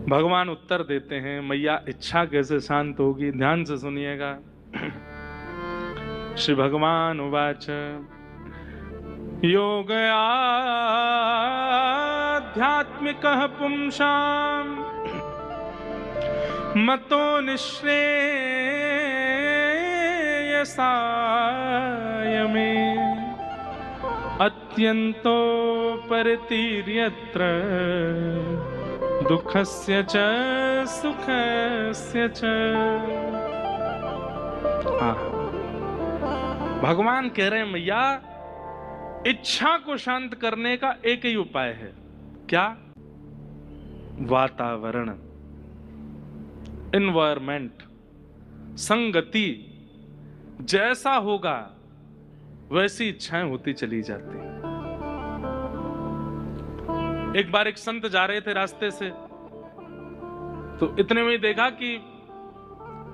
भगवान उत्तर देते हैं, मैया इच्छा कैसे शांत होगी, ध्यान से सुनिएगा। श्री भगवान उवाच योगयाध्यात्मिकः पुंसां मतो निःश्रेयसाय मे अत्यन्तो परितीर्यत्र दुःखस्य च सुखस्य च। भगवान कह रहे हैं मैया इच्छा को शांत करने का एक ही उपाय है। क्या? वातावरण, एनवायरमेंट, संगति जैसा होगा वैसी इच्छाएं होती चली जाती हैं। एक बार एक संत जा रहे थे रास्ते से, तो इतने में ही देखा कि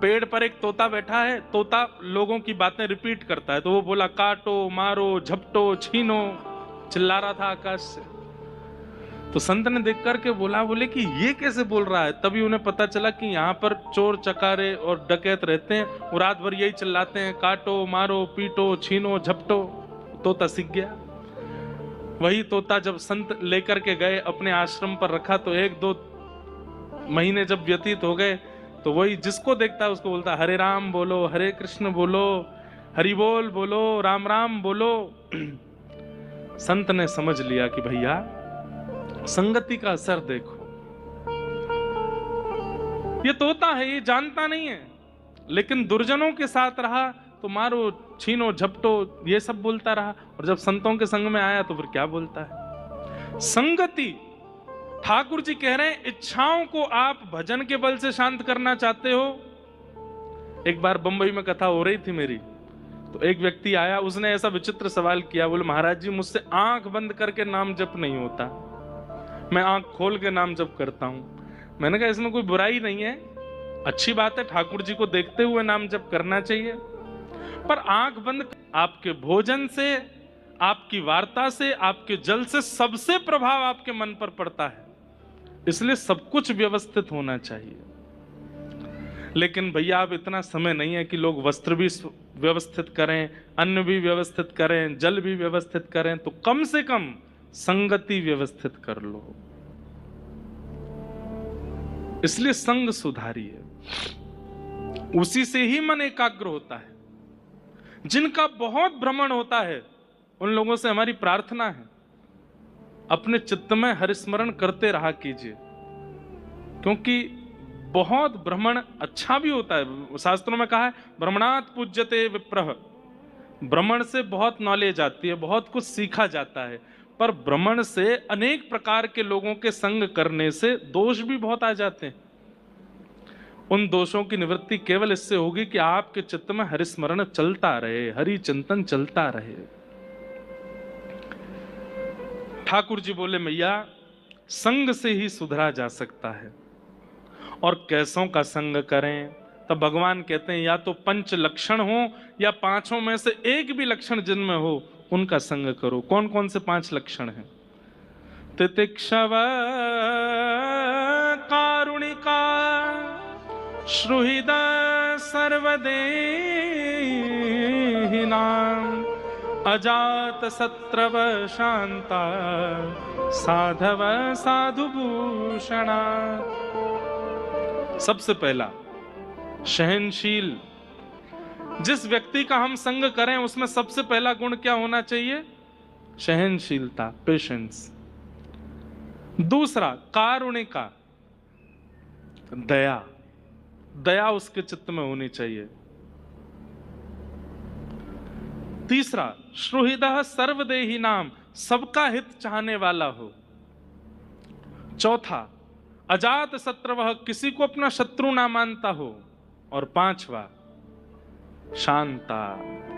पेड़ पर एक तोता बैठा है। तोता लोगों की बातें रिपीट करता है, तो वो बोला काटो, मारो, झपटो, छीनो, चिल्ला रहा था आकाश से। तो संत ने देख करके बोले कि ये कैसे बोल रहा है। तभी उन्हें पता चला कि यहाँ पर चोर चकारे और डकैत रहते हैं, वो रात भर यही चिल्लाते हैं, काटो, मारो, पीटो, छीनो, झपटो। तोता सीख गया। वही तोता जब संत लेकर के गए अपने आश्रम पर रखा, तो 1-2 महीने जब व्यतीत हो गए, तो वही जिसको देखता है उसको बोलता हरे राम बोलो, हरे कृष्ण बोलो, हरि बोल बोलो, राम राम बोलो। संत ने समझ लिया कि भैया संगति का असर देखो, ये तोता है, ये जानता नहीं है, लेकिन दुर्जनों के साथ रहा तो मारो, छीनो, झपटो ये सब बोलता रहा, और जब संतों के संग में आया तो फिर क्या बोलता है? संगति। ठाकुर जी कह रहे हैं इच्छाओं को आप भजन के बल से शांत करना चाहते हो। एक बार बंबई में कथा हो रही थी मेरी, तो एक व्यक्ति आया, उसने ऐसा विचित्र सवाल किया, बोले महाराज जी मुझसे आंख बंद करके नाम जप नहीं होता, मैं आंख खोल के नाम जप करता हूं। मैंने कहा इसमें कोई बुराई नहीं है, अच्छी बात है, ठाकुर जी को देखते हुए नाम जप करना चाहिए, पर आंख बंद। आपके भोजन से, आपकी वार्ता से, आपके जल से सबसे प्रभाव आपके मन पर पड़ता है, इसलिए सब कुछ व्यवस्थित होना चाहिए। लेकिन भैया अब इतना समय नहीं है कि लोग वस्त्र भी व्यवस्थित करें, अन्न भी व्यवस्थित करें, जल भी व्यवस्थित करें, तो कम से कम संगति व्यवस्थित कर लो। इसलिए संग सुधारिए, उसी से ही मन एकाग्र होता है। जिनका बहुत भ्रमण होता है उन लोगों से हमारी प्रार्थना है, अपने चित्त में हरिस्मरण करते रहा कीजिए, क्योंकि बहुत भ्रमण अच्छा भी होता है। शास्त्रों में कहा है भ्रमणात् पूज्यते विप्रः, भ्रमण से बहुत नॉलेज आती है, बहुत कुछ सीखा जाता है, पर भ्रमण से अनेक प्रकार के लोगों के संग करने से दोष भी बहुत आ जाते हैं। उन दोषों की निवृत्ति केवल इससे होगी कि आपके चित्त में हरिस्मरण चलता रहे, हरि चिंतन चलता रहे। ठाकुर जी बोले मैया संग से ही सुधरा जा सकता है, और कैसों का संग करें? तब भगवान कहते हैं या तो 5 लक्षण हो या 5 में से एक भी लक्षण जिनमें हो उनका संग करो। कौन कौन से 5 लक्षण हैं? तितिक्षव कारुणिका श्रुहृद सर्वदेहिनां अजात शत्रव शांता साधव साधुभूषणा। सबसे पहला सहनशील। जिस व्यक्ति का हम संग करें उसमें सबसे पहला गुण क्या होना चाहिए? सहनशीलता, पेशेंस। दूसरा कारुणिका, दया, दया उसके चित्त में होनी चाहिए। तीसरा श्रुहृदः सर्वदेही नाम, सबका हित चाहने वाला हो। चौथा अजात शत्रवः, किसी को अपना शत्रु ना मानता हो। और 5वां शांता,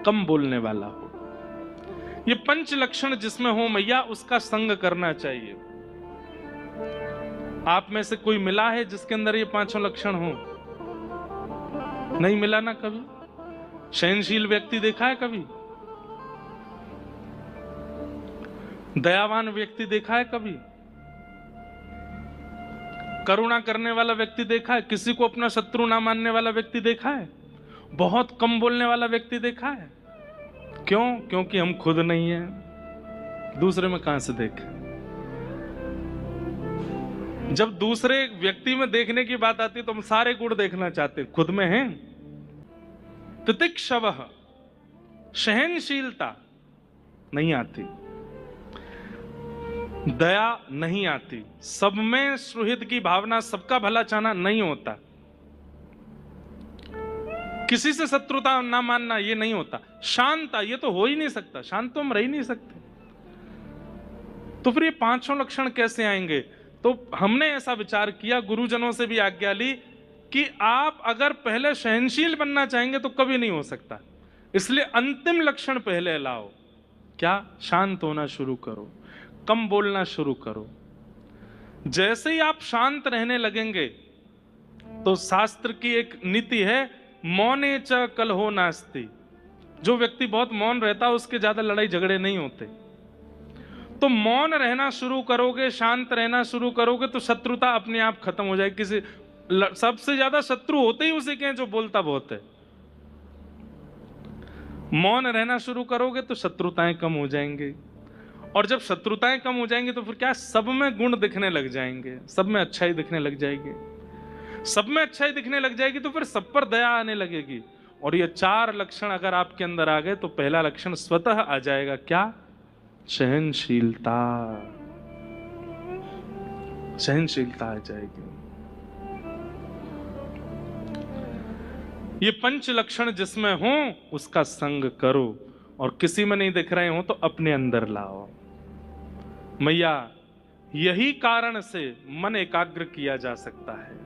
कम बोलने वाला हो। ये 5 लक्षण जिसमें हो मैया उसका संग करना चाहिए। आप में से कोई मिला है जिसके अंदर ये 5 लक्षण हो? नहीं मिला ना कभी? सहनशील व्यक्ति देखा है कभी? दयावान व्यक्ति देखा है कभी? करुणा करने वाला व्यक्ति देखा है? किसी को अपना शत्रु ना मानने वाला व्यक्ति देखा है? बहुत कम बोलने वाला व्यक्ति देखा है? क्यों? क्योंकि हम खुद नहीं हैं, दूसरे में कहां से देखें? जब दूसरे व्यक्ति में देखने की बात आती है तो हम सारे गुण देखना चाहते हैं, खुद में हैं। तितिक्षवः, सहनशीलता नहीं आती, दया नहीं आती, सब में सुहृद की भावना, सबका भला चाहना नहीं होता, किसी से शत्रुता ना मानना ये नहीं होता, शांता ये तो हो ही नहीं सकता, शांत तो हम रह ही नहीं सकते। तो फिर ये पांचों लक्षण कैसे आएंगे? तो हमने ऐसा विचार किया, गुरुजनों से भी आज्ञा ली कि आप अगर पहले सहनशील बनना चाहेंगे तो कभी नहीं हो सकता, इसलिए अंतिम लक्षण पहले लाओ। क्या? शांत होना शुरू करो, कम बोलना शुरू करो। जैसे ही आप शांत रहने लगेंगे तो शास्त्र की एक नीति है, मौने च कलहो नास्ति। जो व्यक्ति बहुत मौन रहता है उसके ज्यादा लड़ाई झगड़े नहीं होते। तो मौन रहना शुरू करोगे, शांत रहना शुरू करोगे तो शत्रुता अपने आप खत्म हो जाएगी। किसी सबसे ज्यादा शत्रु होते ही उसे के जो बोलता बहुत है। मौन रहना शुरू करोगे तो शत्रुताएं कम हो जाएंगे, और जब शत्रुताएं कम हो जाएंगी तो फिर क्या, सब में गुण दिखने लग जाएंगे, सब में अच्छाई दिखने लग जाएगी। सब में अच्छाई दिखने लग जाएगी तो फिर सब पर दया आने लगेगी। और ये चार लक्षण अगर आपके अंदर आ गए तो पहला लक्षण स्वतः आ जाएगा। क्या? सहनशीलता। सहनशीलता आ जाएगी। ये पंच लक्षण जिसमें हो उसका संग करो, और किसी में नहीं दिख रहे हो तो अपने अंदर लाओ। मैया, यही कारण से मन एकाग्र किया जा सकता है,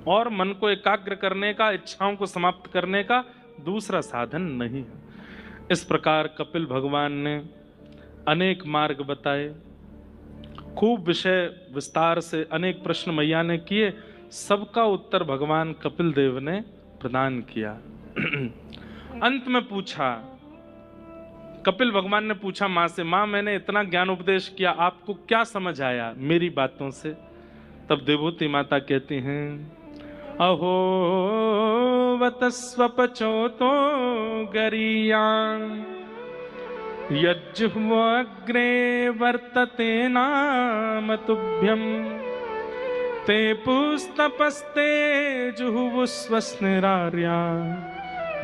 और मन को एकाग्र करने का, इच्छाओं को समाप्त करने का दूसरा साधन नहीं है। इस प्रकार कपिल भगवान ने अनेक मार्ग बताए, खूब विषय विस्तार से अनेक प्रश्न मैया ने किए, सबका उत्तर भगवान कपिल देव ने प्रदान किया। अंत में पूछा, कपिल भगवान ने पूछा मां से, मां मैंने इतना ज्ञान उपदेश किया, आपको क्या समझ आया मेरी बातों से? तब देवहूति माता कहती हैं, अहो वतस्वपचोतो गरीयां यज्जुह्वग्रे वर्तते नाम तुभ्यं ते पुस्तपस्ते जुहुवस्वस्निरार्या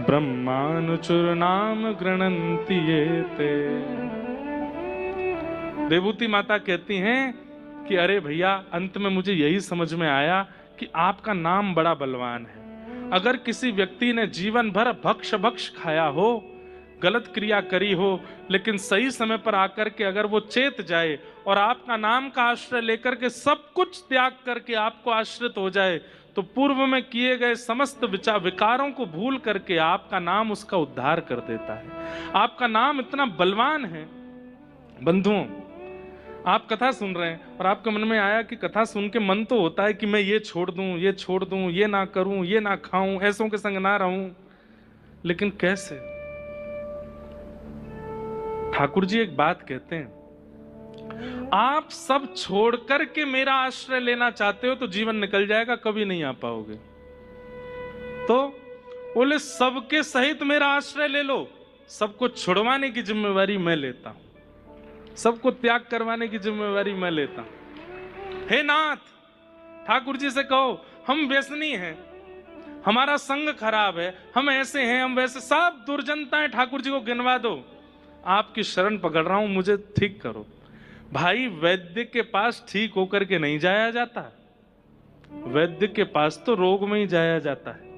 ब्रह्मानुचुर्नाम गृणन्ति ये ते। देवहूति माता कहती हैं कि अरे भैया, अंत में मुझे यही समझ में आया कि आपका नाम बड़ा बलवान है। अगर किसी व्यक्ति ने जीवन भर भक्ष भक्ष खाया हो, गलत क्रिया करी हो, लेकिन सही समय पर आकर के अगर वो चेत जाए और आपका नाम का आश्रय लेकर के सब कुछ त्याग करके आपको आश्रित हो जाए, तो पूर्व में किए गए समस्त विकारों को भूल करके आपका नाम उसका उद्धार कर देता है। आपका नाम इतना बलवान है। बंधुओं, आप कथा सुन रहे हैं और आपके मन में आया कि कथा सुन के मन तो होता है कि मैं ये छोड़ दूं, ये छोड़ दूं, ये ना करूं, ये ना खाऊं, ऐसों के संग ना रहूं, लेकिन कैसे? ठाकुर जी एक बात कहते हैं, आप सब छोड़ करके मेरा आश्रय लेना चाहते हो तो जीवन निकल जाएगा, कभी नहीं आ पाओगे। तो बोले सबके सहित मेरा आश्रय ले लो, सबको छुड़वाने की जिम्मेवारी मैं लेता हूं, सबको त्याग करवाने की जिम्मेवारी मैं लेता हूं। हे नाथ, ठाकुर जी से कहो हम व्यसनी हैं, हमारा संग खराब है, हम ऐसे हैं, हम वैसे, सब दुर्जनताएं ठाकुर जी को गिनवा दो, आपकी शरण पकड़ रहा हूं, मुझे ठीक करो। भाई, वैद्य के पास ठीक होकर के नहीं जाया जाता, वैद्य के पास तो रोग में ही जाया जाता है।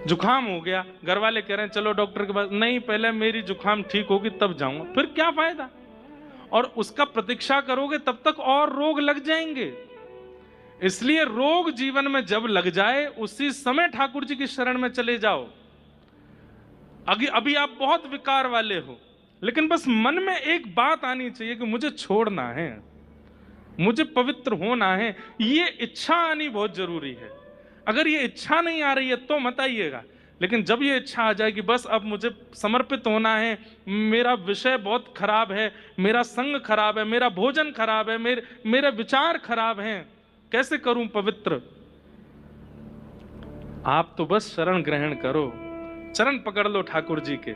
जुकाम हो गया, घर वाले कह रहे हैं चलो डॉक्टर के पास, नहीं पहले मेरी जुकाम ठीक होगी तब जाऊंगा, फिर क्या फायदा? और उसका प्रतीक्षा करोगे तब तक और रोग लग जाएंगे। इसलिए रोग जीवन में जब लग जाए उसी समय ठाकुर जी की शरण में चले जाओ। अभी आप बहुत विकार वाले हो, लेकिन बस मन में एक बात आनी चाहिए कि मुझे छोड़ना है, मुझे पवित्र होना है, ये इच्छा आनी बहुत जरूरी है। अगर ये इच्छा नहीं आ रही है तो मत आइएगा, लेकिन जब ये इच्छा आ जाए कि बस अब मुझे समर्पित होना है, मेरा विषय बहुत खराब है, मेरा संग खराब है, मेरा भोजन खराब है, मेरे विचार खराब हैं, कैसे करूं पवित्र? आप तो बस शरण ग्रहण करो, चरण पकड़ लो ठाकुर जी के,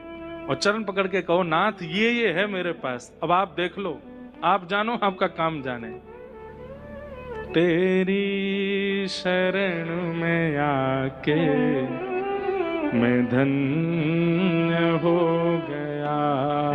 और चरण पकड़ के कहो नाथ ये है मेरे पास, अब आप देख लो, आप जानो, आपका काम जाने। तेरी शरण में आके मैं धन्य हो गया।